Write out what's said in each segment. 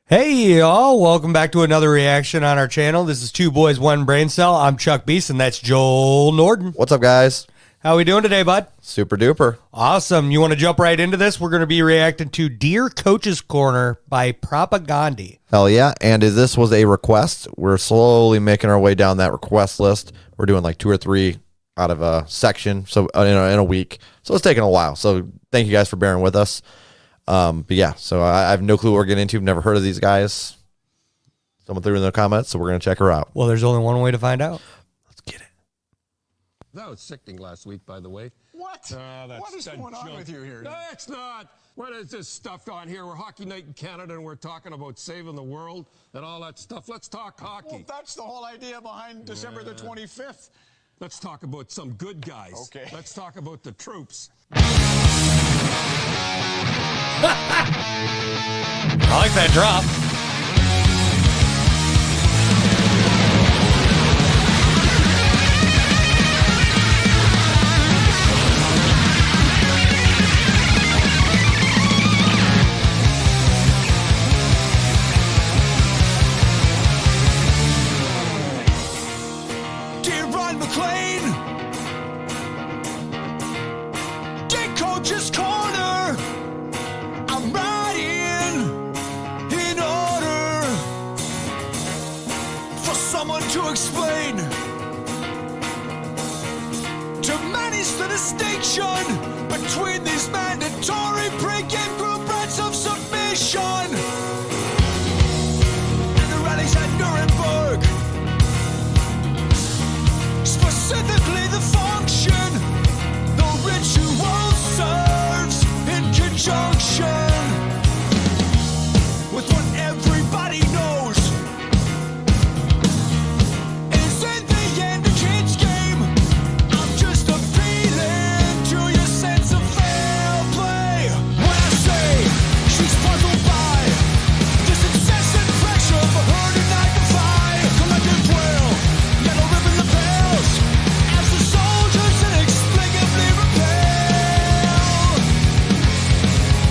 Hey y'all, welcome back to another reaction on our channel. This is Two Boys, One Brain Cell. I'm Chuck Beast and that's Joel Norton. What's up, guys? How we doing today, bud? Super duper. Awesome. You want to jump right into this? We're going to be reacting to Dear Coach's Corner by Propagandhi. Hell yeah. And this was a request. We're slowly making our way down that request list. We're doing like 2 or 3 out of a section, so in a week. So it's taking a while. So thank you guys for bearing with us. But yeah, so I have no clue what we're getting into. I've never heard of these guys. Someone threw in the comments, so we're going to check her out. Well, there's only one way to find out. Let's get it. That was sickening last week, by the way. What? What is going on with you here? No, it's not. What is this stuff on here? We're Hockey Night in Canada, and we're talking about saving the world and all that stuff. Let's talk hockey. Well, that's the whole idea behind December the 25th. Let's talk about some good guys. Okay. Let's talk about the troops. I like that drop. Coach's Corner, I'm riding in order for someone to explain to manage the distinction between these mandatory pre-game group rights of submission and the rallies at Nuremberg, specifically the function the ritual serves in conjunction with what everybody knows is in the end a kid's game. I'm just appealing to your sense of fair play when I say she's puzzled by this incessant pressure for her to magnify collective will, yellow ribbon lapels as the soldiers inexplicably repel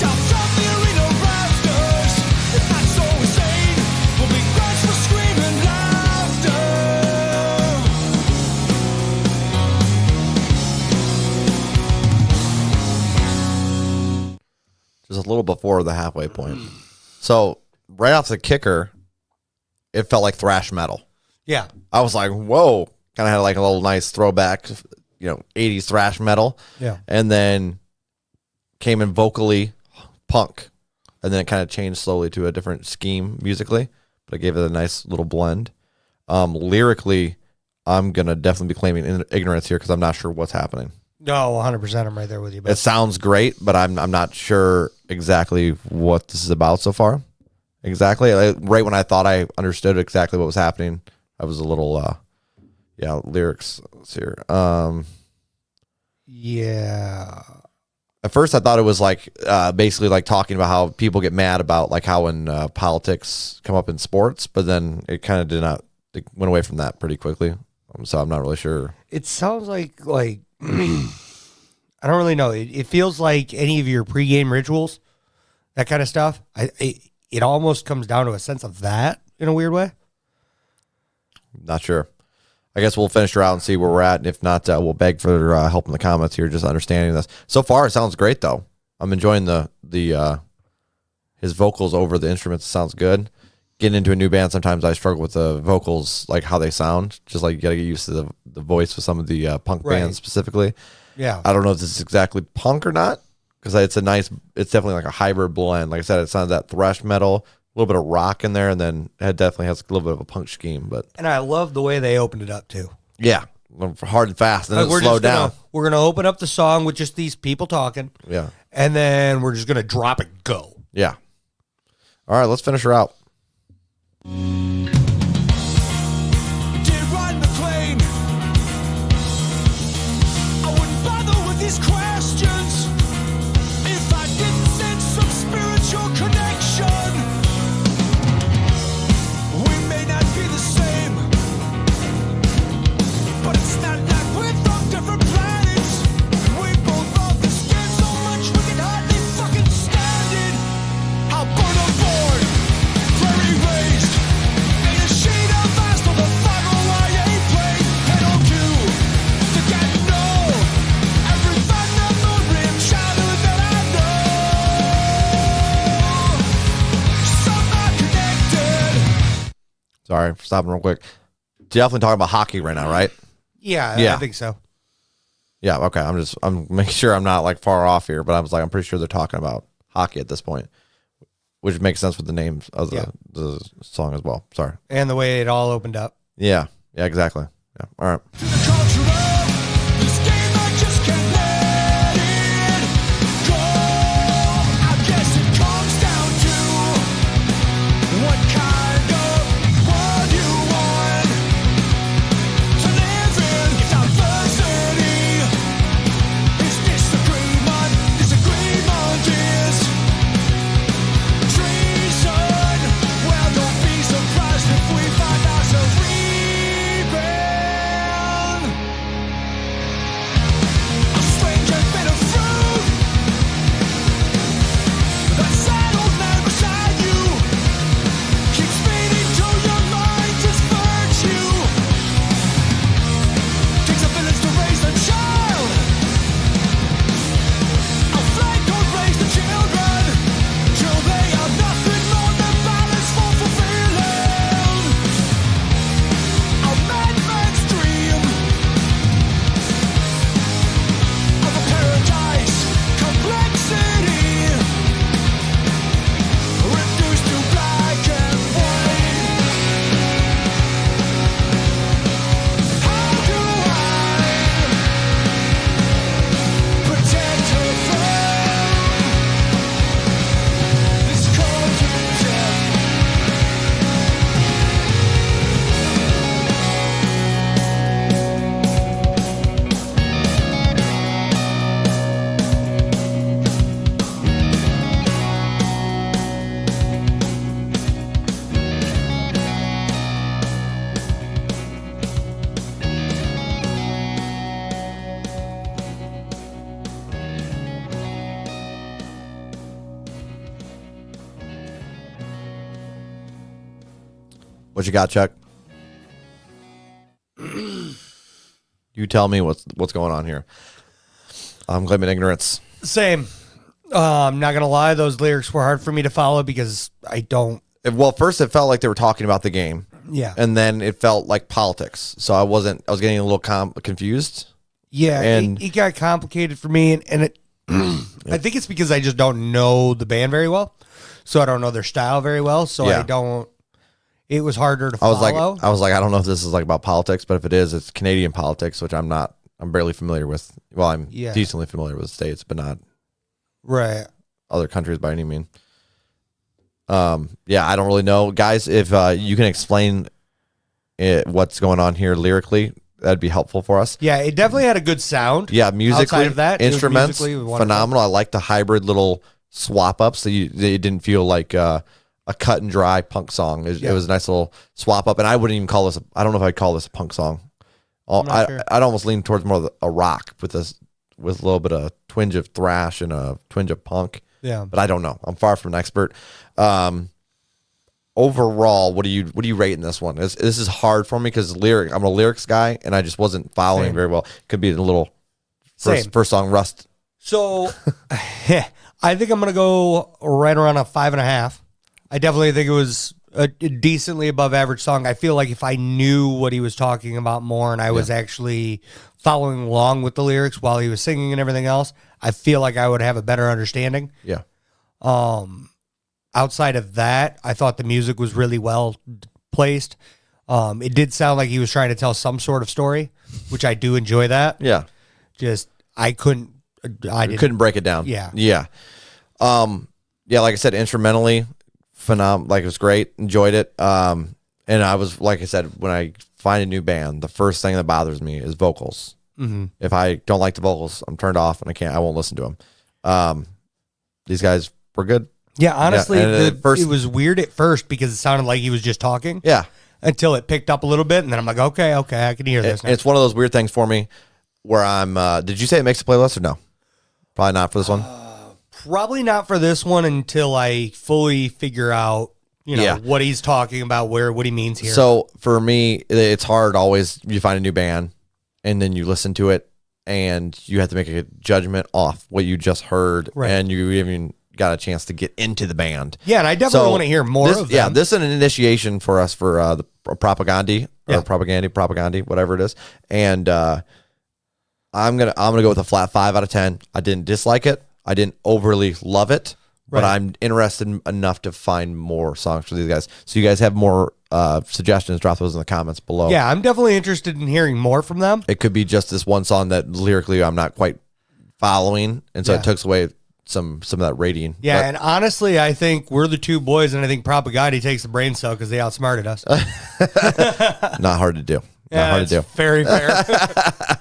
down from the arena rafters. If not so insane, we'll be grudged for screaming laughter. Just a little before the halfway point. So right off the kicker, it felt like thrash metal. Yeah. I was like, whoa. Kind of had like a little nice throwback, 80s thrash metal. Yeah. And then came in vocally punk. And then it kind of changed slowly to a different scheme musically. But I gave it a nice little blend. Lyrically, I'm going to definitely be claiming ignorance here because I'm not sure what's happening. No, 100%. I'm right there with you. But It sounds great, but I'm not sure exactly what this is about so far. Exactly. Right when I thought I understood exactly what was happening, I was a little, lyrics here. yeah. At first, I thought it was like basically like talking about how people get mad about like how when politics come up in sports, but then it kind of did not. It went away from that pretty quickly. So I'm not really sure. It sounds like I don't really know. It feels like any of your pregame rituals, that kind of stuff. It almost comes down to a sense of that in a weird way. Not sure. I guess we'll finish her out and see where we're at. And if not, we'll beg for help in the comments here, just understanding this. So far, it sounds great, though. I'm enjoying his vocals over the instruments. It sounds good. Getting into a new band, sometimes I struggle with the vocals, like how they sound. Just like you got to get used to the voice with some of the punk bands specifically. Yeah. I don't know if this is exactly punk or not, because it's definitely like a hybrid blend. Like I said, it sounds that thrash metal, a little bit of rock in there, and then it definitely has a little bit of a punk scheme. And I love the way they opened it up too. Yeah, hard and fast, and then We're slow just down. We're gonna open up the song with just these people talking. Yeah, and then we're just gonna drop it. Go. Yeah. All right, let's finish her out. These questions, if I didn't sense some spiritual connection, we may not be the same, but it's not like we're from different planets. We both love the skin so much we can hardly fucking stand it. I'll burn aboard Sorry for stopping real quick. Definitely talking about hockey right now, right? Yeah, Yeah. I think so. Yeah, okay. I'm making sure I'm not like far off here, but I was like, I'm pretty sure they're talking about hockey at this point, which makes sense with the names of the song as well. Sorry. And the way it all opened up. Yeah, exactly. Yeah, all right. To the culture of this game, I just can't let it go. I guess it comes down to what kind of world you want to live in. If diversity is disagreement is treason. Well, don't be surprised if we find ourselves rebel. A stranger bit of fruit that settled there beside you keeps feeding to your mind just virtue. Takes a village to raise a child. A flag could raise the children till they have nothing more than balance for fulfilling. A madman's dream of a paradise, complexity, reduced to black and white. How do I protect her from this cold death? What you got, Chuck? You tell me what's going on here. I'm claiming ignorance. Same. I'm not going to lie. Those lyrics were hard for me to follow because I don't. Well, first it felt like they were talking about the game, Yeah. and then it felt like politics. So I was getting a little confused. Yeah. And- it got complicated for me. And it, I think it's because I just don't know the band very well. So I don't know their style very well. So Yeah. I don't. It was harder to I was follow. like, I don't know if this is like about politics, but if it is, it's Canadian politics, which I'm not. I'm barely familiar with. Well, I'm decently familiar with the States, but not Right. other countries by any means. Yeah, I don't really know, guys. If you can explain what's going on here lyrically, that'd be helpful for us. Yeah. It definitely had a good sound. Yeah, musically, Outside of that, it was instruments, musically wonderful. phenomenal. I like the hybrid little swap ups. So they didn't feel like a cut and dry punk song. It was a nice little swap up, and I wouldn't even call this. I don't know if I'd call this a punk song. I'd almost lean towards more of a rock with a little bit of twinge of thrash and a twinge of punk. Yeah. But I don't know. I'm far from an expert. Overall, what do you rate in this one? This is hard for me because I'm a lyrics guy, and I just wasn't following very well. Could be a little first song rust. So I think I'm going to go right around a 5.5. I definitely think it was a decently above average song. I feel like if I knew what he was talking about more and I was actually following along with the lyrics while he was singing and everything else, I feel like I would have a better understanding. Yeah. Outside of that, I thought the music was really well placed. It did sound like he was trying to tell some sort of story, which I do enjoy that. Yeah. Just I couldn't break it down. Yeah. Yeah. Yeah, like I said, instrumentally, phenomenal. Like, it was great. Enjoyed it. And I was, like I said, when I find a new band, the first thing that bothers me is vocals. Mm-hmm. If I don't like the vocals, I'm turned off and I won't listen to them. These guys were good. Yeah, honestly, Yeah, and it was weird at first because it sounded like he was just talking. Yeah. Until it picked up a little bit, and then I'm like, okay, I can hear this now. It's one of those weird things for me where I'm, did you say it makes a playlist or no? Probably not for this one. Probably not for this one until I fully figure out, what he's talking about, what he means here. So for me, it's hard always. You find a new band and then you listen to it and you have to make a judgment off what you just heard. Right. And you even got a chance to get into the band. Yeah, and I definitely want to hear more of them. Yeah, this is an initiation for us for the Propagandhi or Propagandhi, whatever it is. And I'm gonna go with a flat 5 out of 10. I didn't dislike it. I didn't overly love it, but I'm interested enough to find more songs for these guys. So you guys have more suggestions, drop those in the comments below. Yeah, I'm definitely interested in hearing more from them. It could be just this one song that lyrically I'm not quite following, and so it takes away some of that rating. Yeah, But and honestly, I think we're the two boys, and I think Propagandhi takes the brain cell because they outsmarted us. not hard to do. Not Yeah, hard to do. very fair.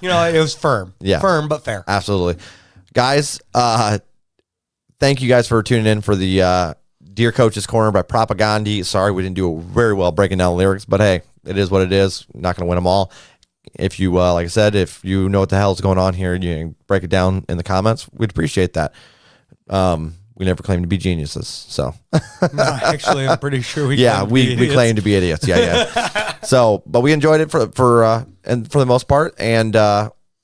It was firm. Yeah. Firm, but fair. Absolutely. Guys, thank you guys for tuning in for the Dear Coach's Corner by Propagandhi. Sorry we didn't do very well breaking down lyrics, but hey, it is what it is. Not going to win them all. If you, like I said, if you know what the hell is going on here, you can break it down in the comments. We'd appreciate that. We never claim to be geniuses, so. No, actually, I'm pretty sure we we claim to be idiots. Yeah. So, but we enjoyed it for the most part. And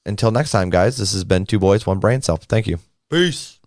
until next time, guys, this has been Two Boys, One Brain Cell. Thank you. Peace.